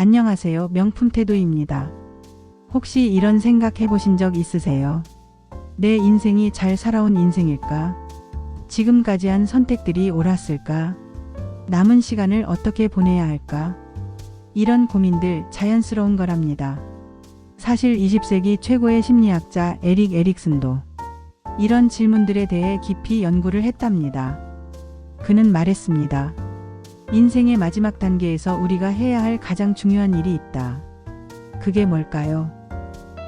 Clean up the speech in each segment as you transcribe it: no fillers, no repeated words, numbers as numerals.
안녕하세요. 명품 태도입니다. 혹시 이런 생각 해보신 적 있으세요? 내 인생이 잘 살아온 인생일까? 지금까지 한 선택들이 옳았을까? 남은 시간을 어떻게 보내야 할까? 이런 고민들 자연스러운 거랍니다. 사실 20세기 최고의 심리학자 에릭 에릭슨도 이런 질문들에 대해 깊이 연구를 했답니다. 그는 말했습니다. 인생의 마지막 단계에서 우리가 해야 할 가장 중요한 일이 있다. 그게 뭘까요?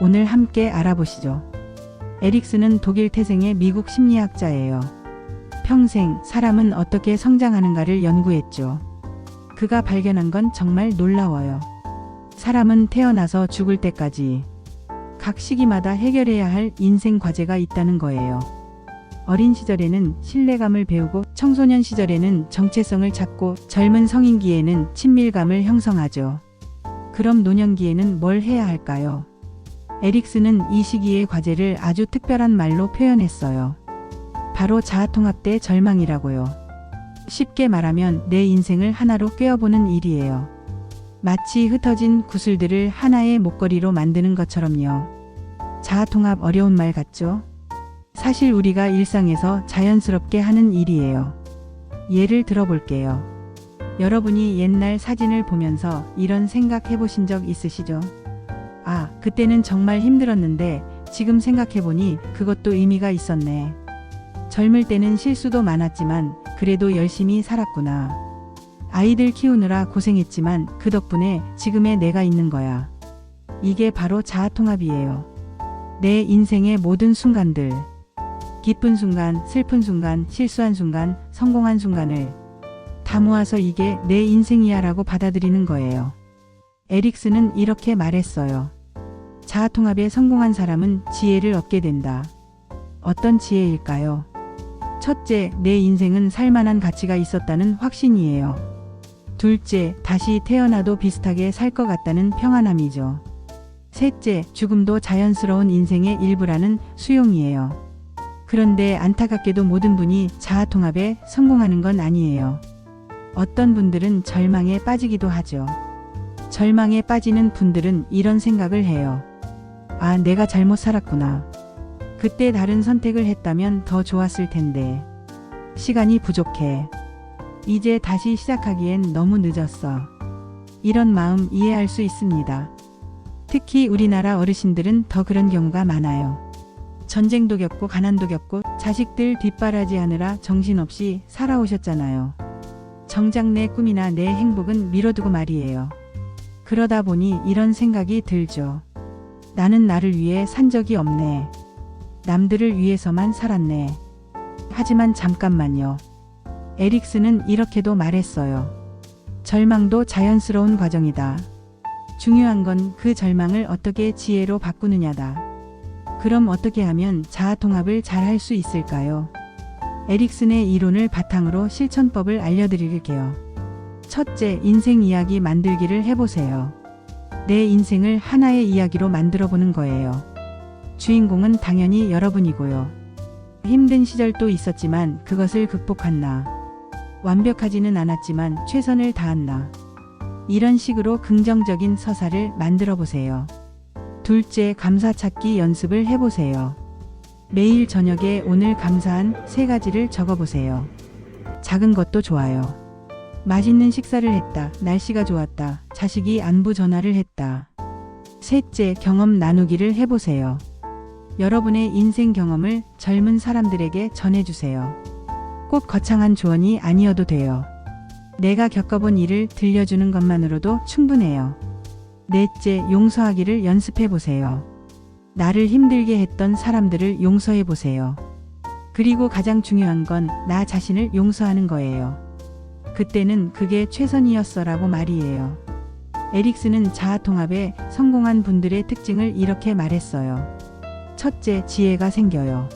오늘 함께 알아보시죠. 에릭슨은 독일 태생의 미국 심리학자예요. 평생 사람은 어떻게 성장하는가를 연구했죠. 그가 발견한 건 정말 놀라워요. 사람은 태어나서 죽을 때까지 각 시기마다 해결해야 할 인생 과제가 있다는 거예요. 어린 시절에는 신뢰감을 배우고 청소년 시절에는 정체성을 찾고 젊은 성인기에는 친밀감을 형성하죠. 그럼 노년기에는 뭘 해야 할까요? 에릭슨은 이 시기의 과제를 아주 특별한 말로 표현했어요. 바로 자아통합 대 절망이라고요. 쉽게 말하면 내 인생을 하나로 꿰어보는 일이에요. 마치 흩어진 구슬들을 하나의 목걸이로 만드는 것처럼요. 자아통합 어려운 말 같죠? 사실 우리가 일상에서 자연스럽게 하는 일이에요. 예를 들어볼게요. 여러분이 옛날 사진을 보면서 이런 생각 해보신 적 있으시죠? 아, 그때는 정말 힘들었는데 지금 생각해보니 그것도 의미가 있었네. 젊을 때는 실수도 많았지만 그래도 열심히 살았구나. 아이들 키우느라 고생했지만 그 덕분에 지금의 내가 있는 거야. 이게 바로 자아통합이에요. 내 인생의 모든 순간들. 기쁜 순간, 슬픈 순간, 실수한 순간, 성공한 순간을 다 모아서 이게 내 인생이야 라고 받아들이는 거예요. 에릭슨은 이렇게 말했어요. 자아통합에 성공한 사람은 지혜를 얻게 된다. 어떤 지혜일까요? 첫째, 내 인생은 살만한 가치가 있었다는 확신이에요. 둘째, 다시 태어나도 비슷하게 살 것 같다는 평안함이죠. 셋째, 죽음도 자연스러운 인생의 일부라는 수용이에요. 그런데 안타깝게도 모든 분이 자아통합에 성공하는 건 아니에요. 어떤 분들은 절망에 빠지기도 하죠. 절망에 빠지는 분들은 이런 생각을 해요. 아, 내가 잘못 살았구나. 그때 다른 선택을 했다면 더 좋았을 텐데. 시간이 부족해. 이제 다시 시작하기엔 너무 늦었어. 이런 마음 이해할 수 있습니다. 특히 우리나라 어르신들은 더 그런 경우가 많아요. 전쟁도 겪고 가난도 겪고 자식들 뒷바라지하느라 정신없이 살아오셨잖아요. 정작 내 꿈이나 내 행복은 미뤄두고 말이에요. 그러다 보니 이런 생각이 들죠. 나는 나를 위해 산 적이 없네. 남들을 위해서만 살았네. 하지만 잠깐만요. 에릭슨은 이렇게도 말했어요. 절망도 자연스러운 과정이다. 중요한 건 그 절망을 어떻게 지혜로 바꾸느냐다. 그럼 어떻게 하면 자아통합을 잘 할 수 있을까요? 에릭슨의 이론을 바탕으로 실천법을 알려드릴게요. 첫째, 인생 이야기 만들기를 해보세요. 내 인생을 하나의 이야기로 만들어 보는 거예요. 주인공은 당연히 여러분이고요. 힘든 시절도 있었지만 그것을 극복한 나. 완벽하지는 않았지만 최선을 다한 나. 이런 식으로 긍정적인 서사를 만들어 보세요. 둘째, 감사 찾기 연습을 해보세요. 매일 저녁에 오늘 감사한 3가지를 적어보세요. 작은 것도 좋아요. 맛있는 식사를 했다. 날씨가 좋았다. 자식이 안부 전화를 했다. 셋째, 경험 나누기를 해보세요. 여러분의 인생 경험을 젊은 사람들에게 전해주세요. 꼭 거창한 조언이 아니어도 돼요. 내가 겪어본 일을 들려주는 것만으로도 충분해요. 넷째, 용서하기를 연습해 보세요. 나를 힘들게 했던 사람들을 용서해 보세요. 그리고 가장 중요한 건 나 자신을 용서하는 거예요. 그때는 그게 최선이었어라고 말이에요. 에릭슨은 자아통합에 성공한 분들의 특징을 이렇게 말했어요. 첫째, 지혜가 생겨요.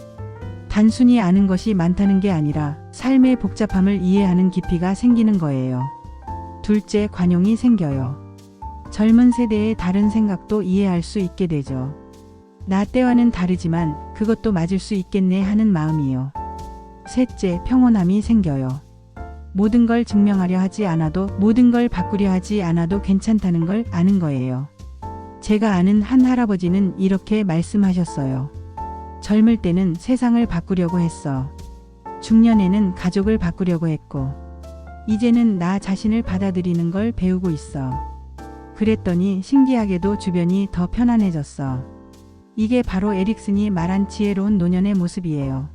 단순히 아는 것이 많다는 게 아니라 삶의 복잡함을 이해하는 깊이가 생기는 거예요. 둘째, 관용이 생겨요. 젊은 세대의 다른 생각도 이해할 수 있게 되죠. 나 때와는 다르지만 그것도 맞을 수 있겠네 하는 마음이요. 셋째, 평온함이 생겨요. 모든 걸 증명하려 하지 않아도, 모든 걸 바꾸려 하지 않아도 괜찮다는 걸 아는 거예요. 제가 아는 한 할아버지는 이렇게 말씀하셨어요. 젊을 때는 세상을 바꾸려고 했어. 중년에는 가족을 바꾸려고 했고, 이제는 나 자신을 받아들이는 걸 배우고 있어. 그랬더니 신기하게도 주변이 더 편안해졌어. 이게 바로 에릭슨이 말한 지혜로운 노년의 모습이에요.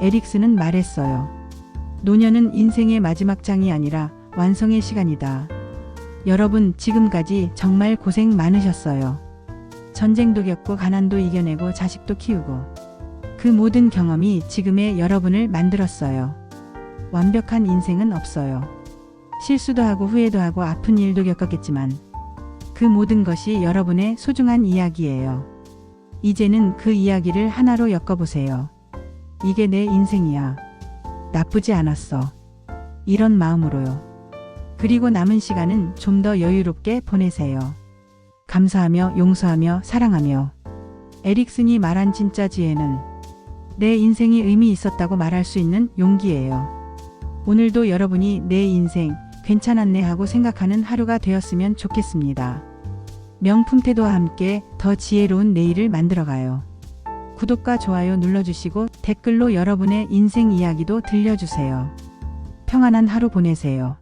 에릭슨은 말했어요. 노년은 인생의 마지막 장이 아니라 완성의 시간이다. 여러분, 지금까지 정말 고생 많으셨어요. 전쟁도 겪고 가난도 이겨내고 자식도 키우고, 그 모든 경험이 지금의 여러분을 만들었어요. 완벽한 인생은 없어요. 실수도 하고 후회도 하고 아픈 일도 겪었겠지만 그 모든 것이 여러분의 소중한 이야기예요. 이제는 그 이야기를 하나로 엮어보세요. 이게 내 인생이야. 나쁘지 않았어. 이런 마음으로요. 그리고 남은 시간은 좀 더 여유롭게 보내세요. 감사하며 용서하며 사랑하며. 에릭슨이 말한 진짜 지혜는 내 인생이 의미 있었다고 말할 수 있는 용기예요. 오늘도 여러분이 내 인생 괜찮았네 하고 생각하는 하루가 되었으면 좋겠습니다. 명품 태도와 함께 더 지혜로운 내일을 만들어가요. 구독과 좋아요 눌러주시고 댓글로 여러분의 인생 이야기도 들려주세요. 평안한 하루 보내세요.